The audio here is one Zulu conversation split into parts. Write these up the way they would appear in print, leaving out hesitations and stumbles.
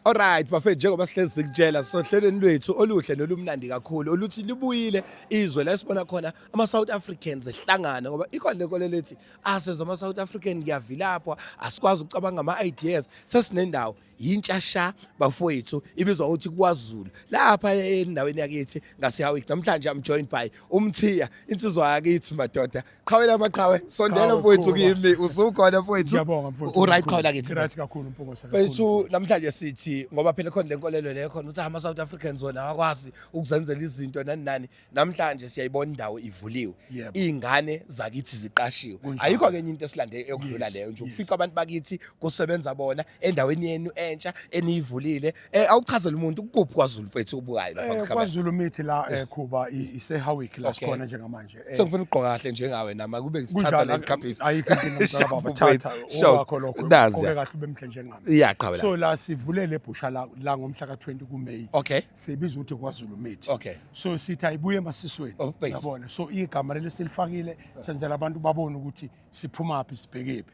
Alright bafethu njengoba sihlezi sikutshela sohlelweni lwethu oluhle nolumnandi kakhulu oluthi libuyile izwe la sibona khona ama South Africans ehlangana ngoba ikhona lenkolo lethi aseza ama South African kuyavilapha asikwazi ukucabanga ama ideas sesinendawo yintshasha bafowethu ibizwa ukuthi kwaZulu lapha endaweni yakithi ngaseHawick namhlanje I'm joined by uMthiya insizwa yakithi madoda qhawela amaqhawe sondela mfowethu kimi usukhona mfowethu ngiyabonga mfowethu uright qhawela kithi right kakhulu mpongose Bethu namhlanje sithi ngoba phela khona lenkolelo leyo khona ukuthi ama South Africans wona akwazi ukuzenzela izinto nani namhlanje siyayibona indawo ivuliwe izingane zakithi ziqashiwe ayikho ke into esilande ekudlula leyo nje ufica abantu bakithi kusebenza bona endaweni yenu entsha enivulile awuchazela umuntu ukuphi kwaZulu mfethu ubukayo lapha kwaZulu mithi la Khuba iseHawick la sikhona njengamanje sengifuna ukugqoka kahle njengawe nama kube ngisithatha le kapisi ayikho inkinga baba thatha owakho lokho nazi kahle bemhle njengami iyaqhawela so la sivulele ebusha la ngomhla ka20 kuMeyi okay sibiza ukuthi kwaZulu mithi okay so sithi ayibuye emasisweni yabona so igama lesilifakile senzela abantu babone ukuthi siphuma phi sibhekephi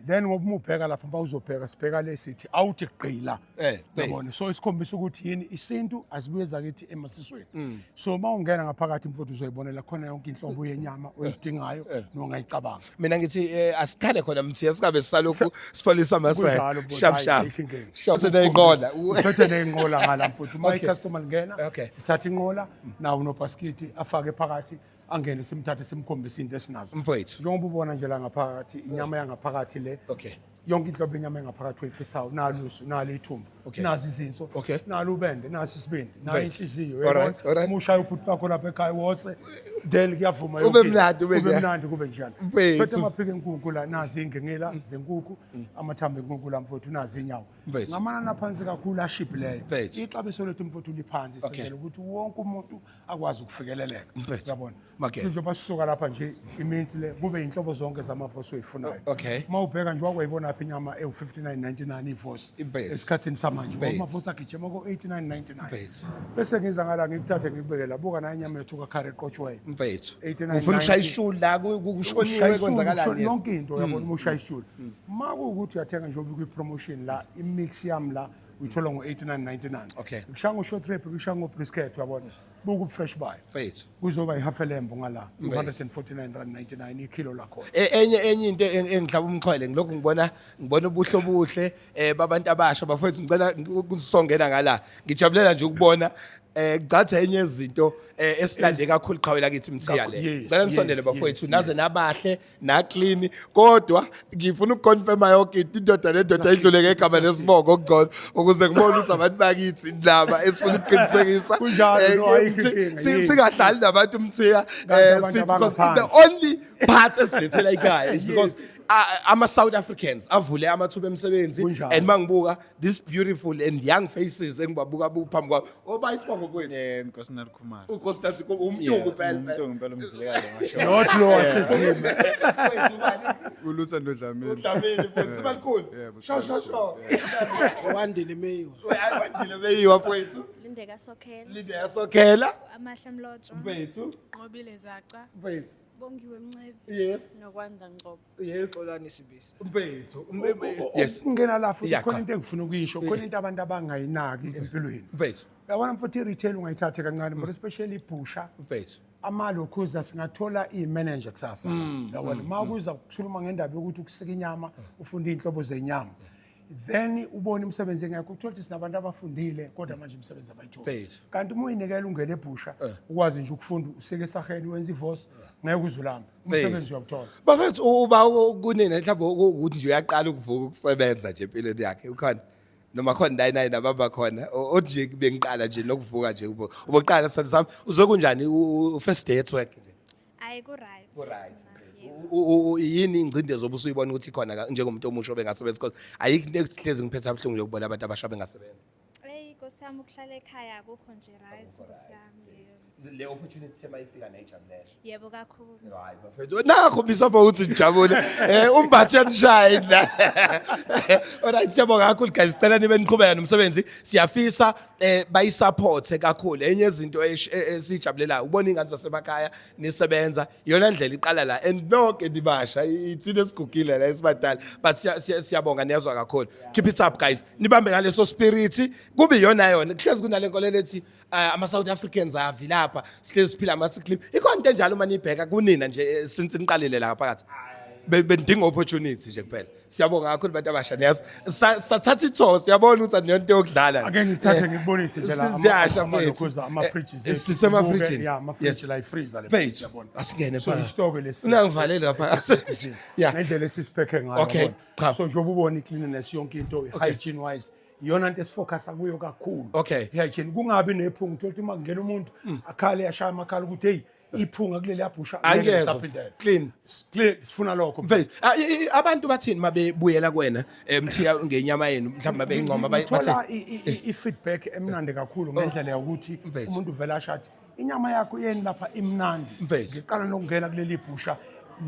then ngoba ubheka lapha bawuzobheka sibheka lesithi awuthi gqila yabona so isikhombisa ukuthi yini isintu asibuye zakithi emasisweni so mawungena ngaphakathi mfowethu uzoyibonela khona yonke inhlobo yenyama oyidingayo nongayicabanga mina ngithi asikhale khona Mthiya singabe sisalokhu sipholisa amaseke shap shap seneyinqola uthathe neyinqola ngala mfowethu my customer ngena uthatha inqola nawo no basket afake phakathi angene simthathe simkhombisa into esinazo mfowethu njengoba ubona nje la ngaphakathi inyama yangaphakathi le yonke inhlobo inyama yangaphakathi oyifisayo nalusu nalithumbu nazi izinso nalubende nasi isibindi nayinhliziyo yabona umushaye ubhuti bakho lapha ekhaya wose then kuyavuma ube mnandi kube njani phethe amaphike enkukhu la nazi ingengela zenkukhu amathambo enkukhu la mfowethu nazi inyawo ngamanani aphansi kakhulu aship leyo ixabiso lethu mfowethu liphansi senzela ukuthi wonke umuntu akwazi ukufikeleleka yabona njengoba sisuka lapha nje iminsi le kube inhlobo zonke zamavosi oyifunayo mawubheka nje wakwayibona lapha inyama ewu59.99 ivosi esikhathini samanje ngoba amavosi agijima ko89.99 bese ngiza ngala ngikuthathe ngikubeke la buka na inyama yethu kakhare eqotshiweyo mfethu ufuna ushaya ishuli la kushoniwe kwenzakalani yonke into yabona ushaya ishuli makuwukuthi uyathenga nje ubikwi promotion la imix yami la uyithola ngo89.99 ngishanga short rib ngishanga brisket yabona buku fresh buy mfethu kuzoba ihalf lembo ngala 249.99 ikilo lakho enye into engihlaba umxhwele ngilokhu ngibona ubuhle obuhle babantu abasha bafethu ngicela ukusongena ngala ngijabulela nje ukubona ngicatha enye izinto esilande kakhulu qhawela kithi Mthiya le ngicela nisondele bafowethu naze nabahle na clean kodwa ngifuna ukuconfirma yonke indoda lendoda idluleke egama lesibongo okugcona ukuze ngibone ukuthi abantu bakithi laba esifuna ukuqinisekisa singahlali nabantu Mthiya the only part esilethela ikhaya is because ama South Africans avule amathuba emsebenzi and mangibuka this beautiful and young faces engibabuka phambi kwabo obayisibongo kwethu Nkosinathi Khumalo uNkosinathi umntungu phela umzilikazi ngasho not lo wasezime ulutha ndodlamini udlamini bosibakhulu sho wandile meyiwa wandile meyiwa mfowethu Lindeka Sokhela Amahla Mlotsho mfethu Nqobile Zaca mfethu Bongiwe Mncebe yes nokwanda Ngcobo Xolani Sibisi mfethu yes ungena la futhi khona into engifuna ukuyisho khona into abantu abangayinaki empilweni mfethu yabona mfuthu retail ungayithathe kancane but especially ibhusha mfethu amalokhuza singathola imanager kusasa yabona makuza ukukhuluma ngendaba yokuthi ukusika inyama ufunda inhlobo zenyama then ubona umsebenzi engekho uthola ukuthi sinabantu abafundile kodwa manje umsebenzi abayithola kanti uma uyinikela ungena ebhusha ukwazi nje ukufunda usike esaheni wenza ivosi ngeke uzulamba umsebenzi uyawuthola bafethu uba kunini mhlawumbe ukuthi nje uyaqala ukuvuka ukusebenza nje empilweni yakhe ukhona noma khona nayi nababa khona oje bengiqala nje nokuvuka nje uboqala sami uzokunjani first day at work nje ayi ku right yini ingcindezi obusuyibona ukuthi khona njengomuntu omusha obengasebenzi because ayikho into ekuhlezi ngiphethe abhlungu nje ukubona abantu abasha bengasebenzi Nkosi yami ukuhlala ekhaya akukho nje right Nkosi yami le opportunity mayifika nayijabulela. Yebo kakhulu. Hayi bafethu nakho bisapha ukuthi nijabule umbathe yanishaya la. Alright siyabonga kakhulu guys sicela nibe niqhubeka nomsebenzi siyafisa bayisupport kakhulu enye izinto esijabulelayo ubona ingane zasemakhaya nisebenza iyona ndlela iqala la and nonke nibasha itsine sigugile la esibadala but siyabonga niyazwa kakhulu keep it up guys nibambe ngaleso spirit kube iyona kuhlezi kunale nkolelo ethi ama South Africans avila lapha sihlezi siphila ama clip ikhona into enjalo manje ibheka kunina nje since niqalile la phakathi bendinga opportunity nje kuphela siyabonga kakhulu bantu abasha niyazi sathatha itho siyabona ukuthi aniyonto yokudlala ake ngithathe ngikubonise siyasha ama fridges sisema fridge yeah ama fridge la freezer le Fethu asingene so phakathi isitoko lesi unangivalele lapha yeah ngendlela esisipheke ngayo Okay, cha. so njengoba ubona icleanliness yonke into hygiene wise iyona into esifocusa kuyo kakhulu Okay. hygiene kungabi nephunga uthola ukuthi makungena umuntu akhale ashaya amakhala ukuthi hey iphunga kuleli yabhusha angezwa clean clear sifuna lokho mfethu abantu bathini mabebuyela kuwena mthiya ngenyama yenu mhlawumbe babe ingoma bathola i-feedback emnandi kakhulu ngendlela yokuthi Mfethu. umuntu vela ashathi inyama yakho yeni lapha imnandi Mfethu. ngiqala nokungena kuleli bhusha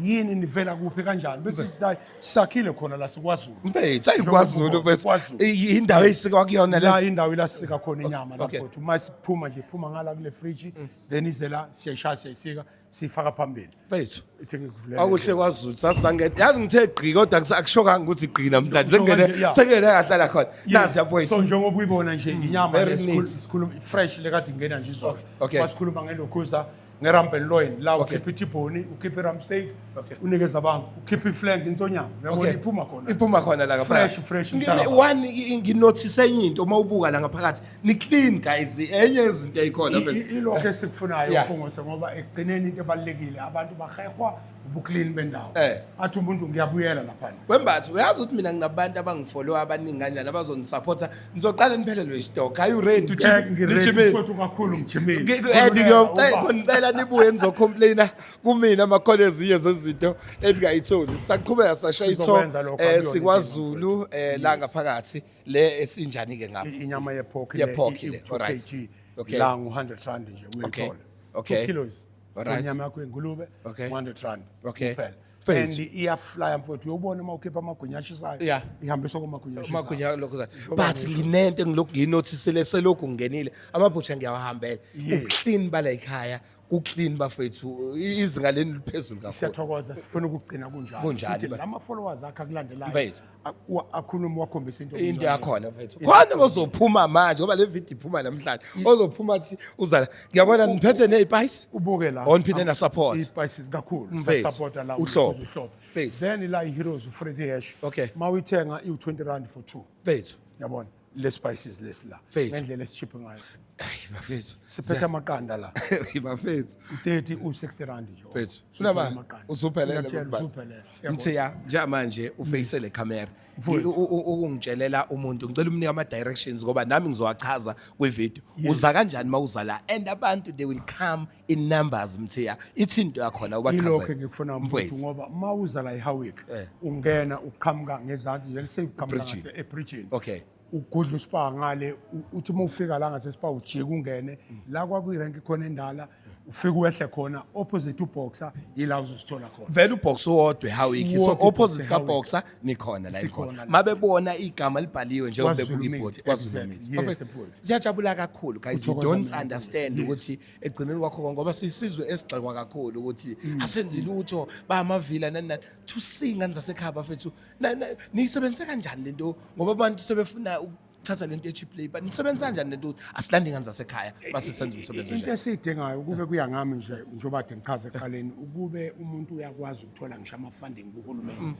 yini nivela kuphi kanjani bese sithi hayi sakhile khona la sikwazulu mfethu ayikwaZulu mfethu indawo eyisika kuyona la la indawo ilasika khona inyama Okay. lapho uma siphuma nje iphuma ngala kule fridge then ize la siyayishaya siyayisika siyifaka phambili mfethu ithi ngikuvulele akuhle kwaZulu sasizange yazi ngithe gqi kodwa akushokanga ukuthi gqi namhlanje Kusho manje, sengene yeah. sengene kahlala khona Yeah. nasi yabona So njengoba uyibona nje inyama very lesikhuluma fresh lekade ingena nje izolo. Okay. Masikhuluma ngelokhuza ngeramp and loin la Okay. ukhipha ithibhoni, ukhipha iram steak, Okay. unikeza abantu, ukhipha iflank intonyama. Uyabona iphuma khona. iphuma khona la ngaphakathi Fresh, one nginotice enye into uma ubuka la ngaphakathi ni clean guys enye izinto eyikhona mfethu Ilokho esikufunayo Yeah. uphongose ngoba ekugcineni into ebalekile abantu bahehwa ubuclean bendawo. Eh. Athi umuntu ngiyabuyela lapha. Wembathi uyazi ukuthi mina nginabantu abangifollow abaningi kanjani abazongisupporta nizoqala niphelelwe istock are you ready to Ngiredi futhi kakhulu ngijimile. ngicela nibuye nizocomplaina kumina amakhona ezinye zezinto endingayitholi saqhubeka sashaya Sizokwenza lokho, akuyona sikwaZulu la ngaphakathi le esinjani ke ngapha Inyama yepork Yepork le, alright. kg Okay. la ngu100 rand nje uyithola. Okay. 2 kilos. Alright. Inyama yakho engulube Okay. 100 rand. Okay. kuphela. Fethu. And iyafly mfowethu uyobona uma ukhipha amagwinya ashisayo. Yeah. Ihambiswa kumagwinya ashisayo. magunya lokho but nginento engilokhu nginotisile selokhu ngingenile amabhutsha ngiyawahambela Yes. uclean bala ekhaya uclean bafethu izinga leni liphezulu kakhulu Siyathokoza sifuna ukugcina kunjalo. Kunjalo, Futhi ba- lama followers akhe akulandelayo. Mfethu. Akhuluma wakhombisa into. into yakhona mfethu khona ozophuma manje ngoba le video iphuma namhlanje ozophuma athi uzala ngiyabona niphethe nezipayisi ubuke la. Onphinde na support. Ispices kakhulu. Mfethu. Supporta la Uhlobo. uhlobo. Mfethu. Then la iheroes uFreddy Hash. Okay. Mawuyithenga i20 rand for 2. mfethu Yabona le spices lesi la. Mfethu. Ngendlela esichiphe ngayo. ayi bafethu Siphethe amaqanda la. bafethu 30 u60 rand nje. mfethu Sithola unama amaqanda. usuphelele Ngiyakutshela, usuphelele. Yabona. Mthiya njamanje uface le camera Mfowethu. ukungitshelela umuntu ngicela umnika ama directions ngoba nami ngizowachaza kwivideo uza kanjani mawuza la and abantu they will come in numbers Mthiya ithinto yakhona Ilokho ubachazela engikufuna mfuthu ngoba mawuza la eHowick ungena uqhamuka ngezansi nje seyiqhamuka Bridging. ngase eBridging. okay Ugudla uspa ngale uthi mawufika la ngase spa ujike ungene la kwakuyirank khona endala ufika uwehle khona opposite uBoxer yila uzosithola khona. vele ubox uwodwe Howick so Uwodwa opposite uBoxer ka eHowick. boxer nikhona la Sikhona ikhona la. mabebona igama libhaliwe nje KwaZulu ubebuka Meat, iboard KwaZulu exactly. Meat. Yes, Perfect. mfowethu. Siyajabula kakhulu guys you Uthokoza don't mina, understand yes. ukuthi egcineni kwakho konke ngoba sisizwe esigxekwa kakhulu ukuthi asenzi lutho bayamavila nani to sing anzasekhaya bafethu niyisebenze kanjani lento ngoba abantu sebefuna ukuthatha lento cheap labor nisebenza kanjani lento asilandi nganzasekhaya base senza umsebenzi Into nje esiyidingayo ukube kuyangami nje njengoba kade ngichaza eqaleni ukube umuntu uyakwazi ukuthola ngisho ama funding kuhulumeni.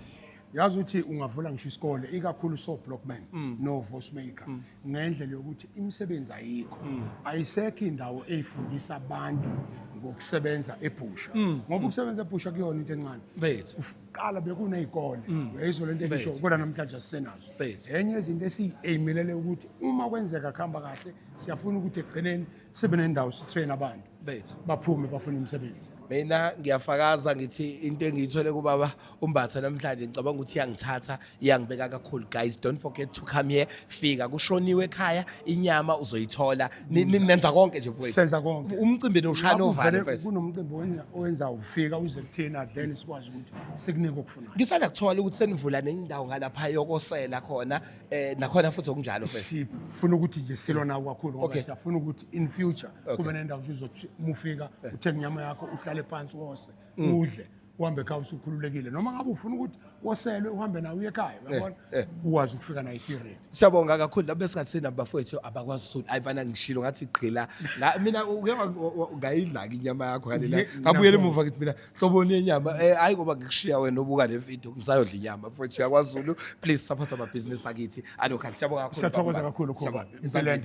Yazi ukuthi ungavula ngisho isikole ikakhulu so blockman no voice maker ngendlela yokuthi imisebenzi ayikho ayisekho indawo eyifundisa abantu ngokusebenza ebusha ngoba ukusebenza ebusha kuyona into encane bethu uqala bekunezikole uyayizwa lento engisho kodwa namhlanje asisenazo Bethu. enye izinto esiyiaimelele ukuthi uma kwenzeka kuhamba kahle siyafuna ukuthi egcineni sibe nendawo sitrain abantu bethu baphume bafuna imisebenzi Mina ngiyafakaza ngithi into engiyithole kubaba uMbatha namhlanje ngicabanga ukuthi iyangithatha iyangibeka kakhulu. Guys, don't forget to come here. Fika kushoniwe ekhaya, inyama uzoyithola. Nenza konke nje mfowethu. Senza konke. Umcimbi noshana ovale mfethu. Kunomcimbi owenza ufika uze kuthina then sikwazi ukuthi sikunike okufunayo. Ngisanda kuthola ukuthi senivula nendawo ngalapha yokosela khona nakhona futhi okunjalo mfethu. Sifuna ukuthi nje silona kakhulu Okay. ngoba siyafuna ukuthi in future kube nendawo uzothi mufika uthenga inyama yakho uhlale phansi wose udle uhambe ekhaya usukhululekile noma ngabe ufuna ukuthi woselwe uhambe nawe uye ekhaya uyabona ukwazi ukufika nayo isiredi. Siyabonga kakhulu labe singathina bafowethu abakwazi ukuthi ayifana ngishilo ngathi gqila mina uke ungayidla inyama yakho ngalela ngabuyela emuva ngithi mina hloboni yenyama hayi ngoba ngikushiya wena obuka le video ngisayodla inyama mfowethu yakwaZulu. Please support ama business akithi alokho siyabonga kakhulu. Siyathokoza kakhulu Khumalo. Impela